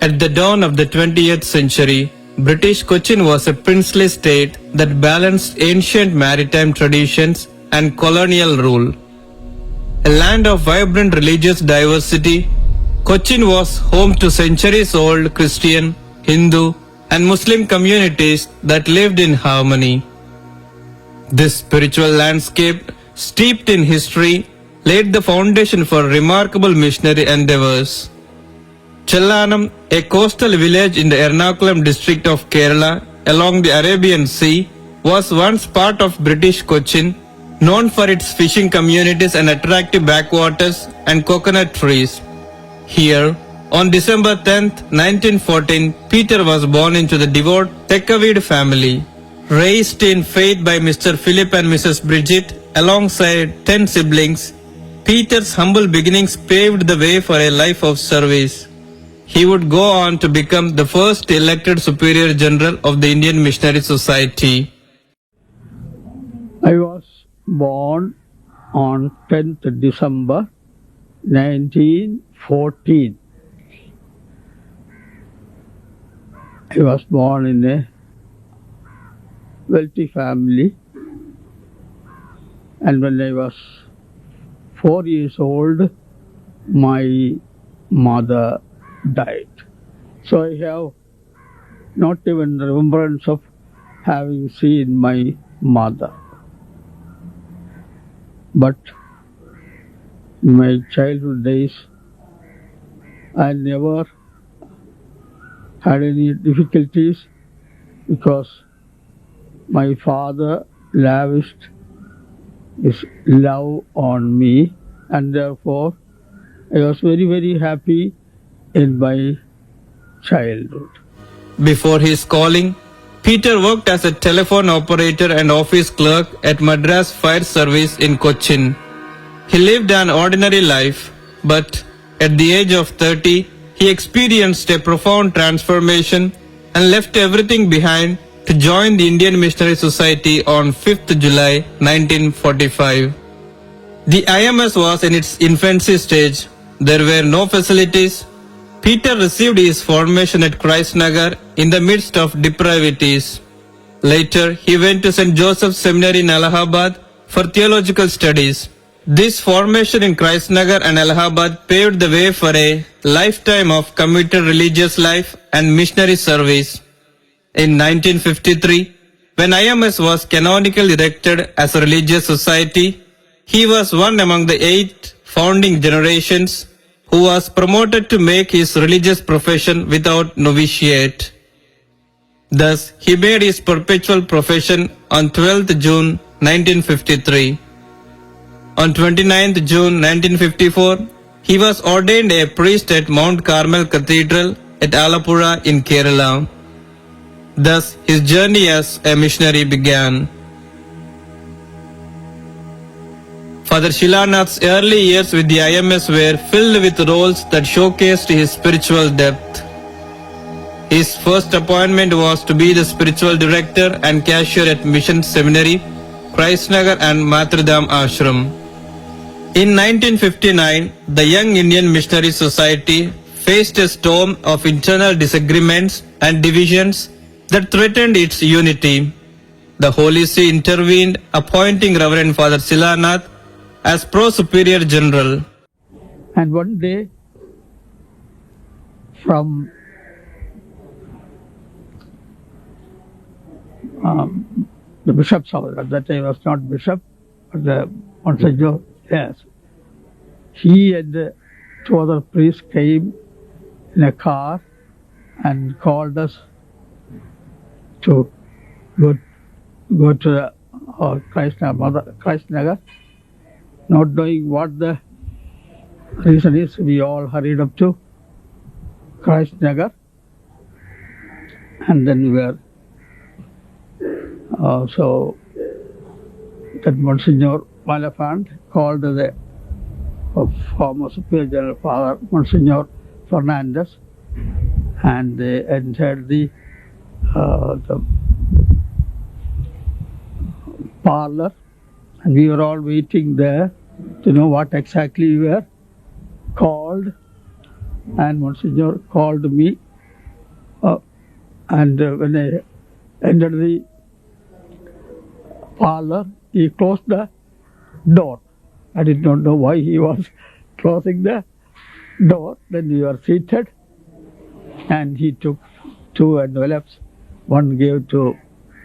At the dawn of the 20th century, British Cochin was a princely state that balanced ancient maritime traditions and colonial rule. A land of vibrant religious diversity, Cochin was home to centuries-old Christian, Hindu, and Muslim communities that lived in harmony. This spiritual landscape, steeped in history, laid the foundation for remarkable missionary endeavors. Shilanath, a coastal village in the Ernakulam district of Kerala along the Arabian Sea, was once part of British Cochin, known for its fishing communities and attractive backwaters and coconut trees. Here, on December 10, 1914, Peter was born into the devout Thekkavid family. Raised in faith by Mr. Philip and Mrs. Bridget alongside 10 siblings, Peter's humble beginnings paved the way for a life of service. He would go on to become the first elected Superior General of the Indian Missionary Society. I was born on 10th December 1914. I was born in a wealthy family, and when I was 4 years old, my mother died. So I have not even remembrance of having seen my mother. But in my childhood days, I never had any difficulties because my father lavished his love on me, and therefore I was very, very happy in my childhood. Before his calling, Peter worked as a telephone operator and office clerk at Madras Fire Service in Cochin. He lived an ordinary life, but at the age of 30, he experienced a profound transformation and left everything behind to join the Indian Missionary Society on 5th July 1945. The IMS was in its infancy stage. There were no facilities. Peter received his formation at Christnagar in the midst of depravities. Later, he went to St. Joseph's Seminary in Allahabad for theological studies. This formation in Christnagar and Allahabad paved the way for a lifetime of committed religious life and missionary service. In 1953, when IMS was canonically erected as a religious society, he was one among the 8 founding generations who was promoted to make his religious profession without novitiate. Thus, he made his perpetual profession on 12th June 1953. On 29th June 1954, he was ordained a priest at Mount Carmel Cathedral at Alappuzha in Kerala. Thus, his journey as a missionary began. Father Shilanath's early years with the IMS were filled with roles that showcased his spiritual depth. His first appointment was to be the spiritual director and cashier at Mission Seminary, Christnagar and Matridham Ashram. In 1959, the Young Indian Missionary Society faced a storm of internal disagreements and divisions that threatened its unity. The Holy See intervened, appointing Reverend Father Shilanath as Pro-Superior General. And one day, from the bishop's house, at that time I was not bishop, but the Monsignor, yes, he and the 2 other priests came in a car and called us to go to the Christnagar. Not knowing what the reason is, we all hurried up to Christnagar, and then we were so that Monsignor Malafant called the former Superior General Father Monsignor Fernandez, and they entered the parlor, and we were all waiting there to know what exactly we were called. And Monsignor called me And when I entered the parlor, he closed the door. I did not know why he was closing the door. Then we were seated, and he took 2 envelopes. One gave to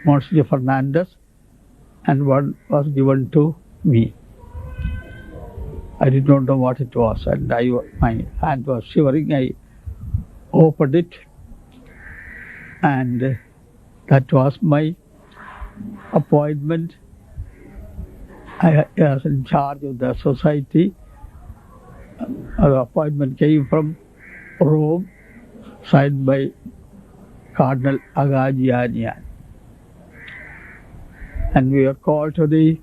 Monsignor Fernandez, and one was given to me. I did not know what it was, and my hand was shivering. I opened it, and that was my appointment. I was in charge of the society. The appointment came from Rome, signed by Cardinal Agagianian. And we were called to the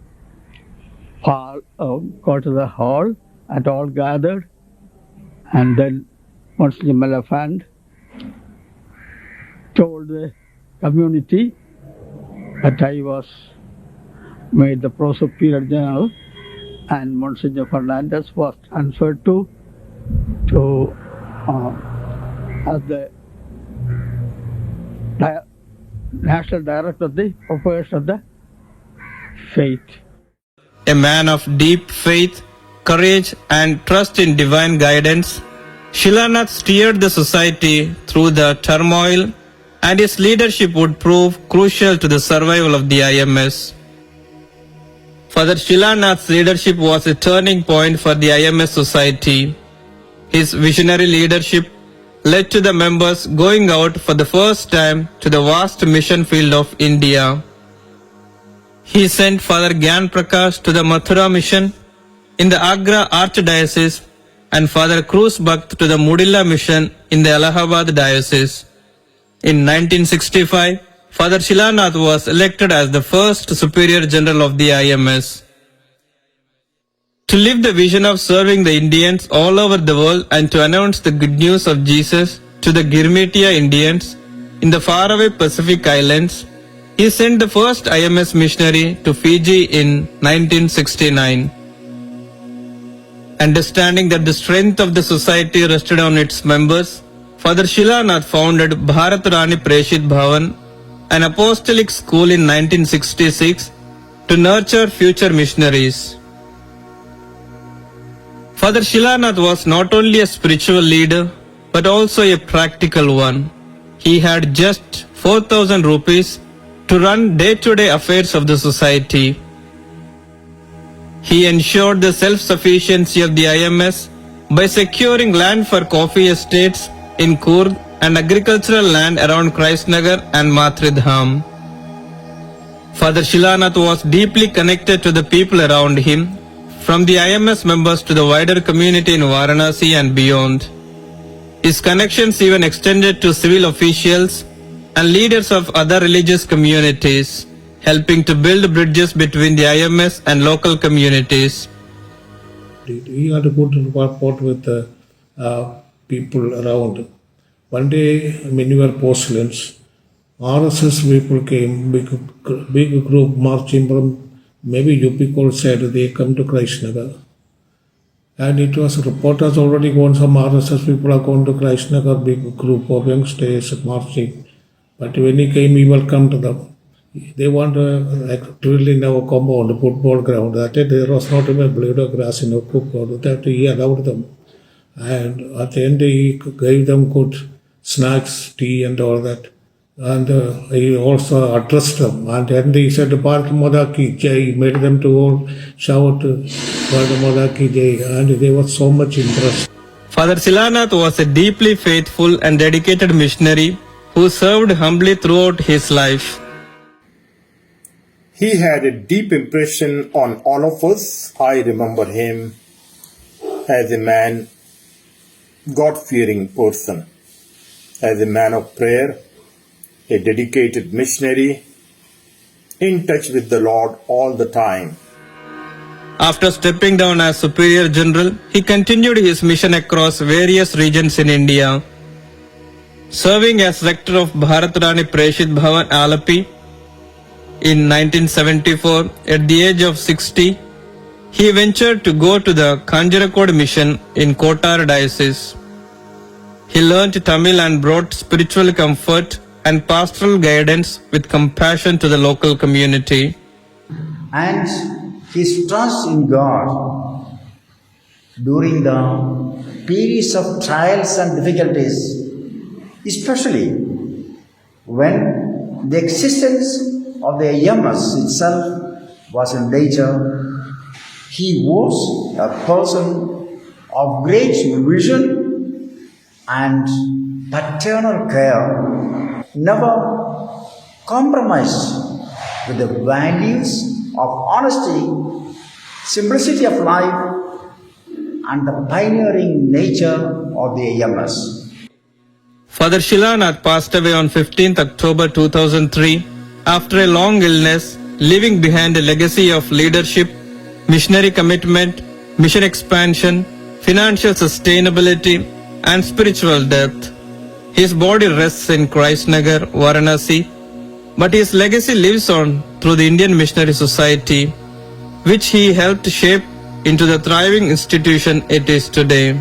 hall, and all gathered. And then Monsignor Malafand told the community that I was made the Pro-Superior General, and Monsignor Fernandez was transferred to as the National Director of the Propagation of the Faith. A man of deep faith, courage, and trust in divine guidance, Shilanath steered the society through the turmoil, and his leadership would prove crucial to the survival of the IMS. Father Shilanath's leadership was a turning point for the IMS society. His visionary leadership led to the members going out for the first time to the vast mission field of India. He sent Father Gyan Prakash to the Mathura mission in the Agra Archdiocese and Father Cruz Bhakt to the Mudilla mission in the Allahabad Diocese. In 1965, Father Shilanath was elected as the first Superior General of the IMS. To live the vision of serving the Indians all over the world and to announce the good news of Jesus to the Girmetia Indians in the faraway Pacific Islands, he sent the first IMS missionary to Fiji in 1969. Understanding that the strength of the society rested on its members, Father Shilanath founded Bharat Rani Preshit Bhavan, an apostolic school in 1966 to nurture future missionaries. Father Shilanath was not only a spiritual leader but also a practical one. He had just 4,000 rupees to run day-to-day affairs of the society. He ensured the self-sufficiency of the IMS by securing land for coffee estates in Coorg and agricultural land around Christnagar and Matridham. Father Shilanath was deeply connected to the people around him, from the IMS members to the wider community in Varanasi and beyond. His connections even extended to civil officials and leaders of other religious communities, helping to build bridges between the IMS and local communities. We had a good rapport with the people around. One day, when we were postulants, RSS people came, big group marching from maybe UP side, they come to Christnagar. And it was reporters already gone, some RSS people are going to Christnagar, big group of youngsters marching. But when he came, we welcomed them. They want to drill in our compound, football ground. That day there was not even a blade of grass in our compound. That he allowed them. And at the end he gave them good snacks, tea and all that. And he also addressed them. And then he said, Bharat Mata Ki Jai. He made them to all shout, Bharat Mata Ki Jai. And they were so much impressed. Father Shilanath was a deeply faithful and dedicated missionary who served humbly throughout his life. He had a deep impression on all of us. I remember him as a man, God-fearing person, as a man of prayer, a dedicated missionary, in touch with the Lord all the time. After stepping down as Superior General, he continued his mission across various regions in India. Serving as rector of Bharat Rani Preshit Bhavan, Alapi, in 1974, at the age of 60, he ventured to go to the Kanjarakode mission in Kotar Diocese. He learnt Tamil and brought spiritual comfort and pastoral guidance with compassion to the local community. And his trust in God during the periods of trials and difficulties, especially when the existence of the IMS itself was in danger. He was a person of great vision and paternal care, never compromised with the values of honesty, simplicity of life, and the pioneering nature of the IMS. Father Shilanath passed away on 15th October 2003 after a long illness, leaving behind a legacy of leadership, missionary commitment, mission expansion, financial sustainability, and spiritual depth. His body rests in Christnagar, Varanasi, but his legacy lives on through the Indian Missionary Society, which he helped shape into the thriving institution it is today.